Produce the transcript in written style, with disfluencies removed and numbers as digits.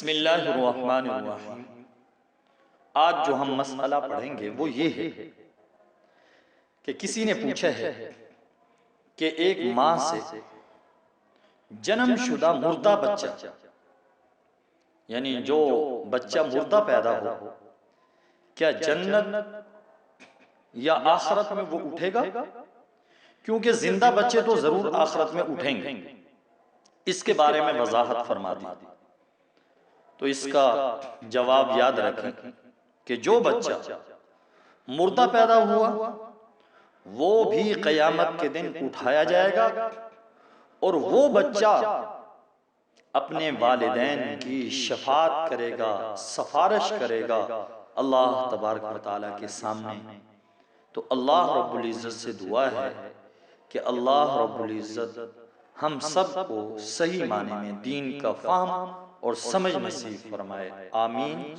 بسم اللہ الرحمن الرحیم۔ آج جو ہم مسئلہ پڑھیں گے وہ یہ ہے کہ کسی نے پوچھا ہے کہ ایک ماں سے جنم شدہ مردہ بچہ، یعنی جو بچہ مردہ پیدا ہو، کیا جنت یا آخرت میں وہ اٹھے گا؟ کیونکہ زندہ بچے تو ضرور آخرت میں اٹھیں گے۔ اس کے بارے میں وضاحت فرما دی۔ تو اس کا جواب یاد رکھیں کہ جو بچہ مردہ پیدا ہوا وہ بھی قیامت کے دن اٹھایا جائے گا، اور وہ بچہ اپنے والدین کی شفاعت کرے گا، سفارش کرے گا اللہ تبارک و تعالیٰ کے سامنے۔ تو اللہ رب العزت سے دعا ہے کہ اللہ رب العزت ہم سب کو صحیح معنی میں دین کا فہم اور سمجھ نصیب فرمائے، آمین۔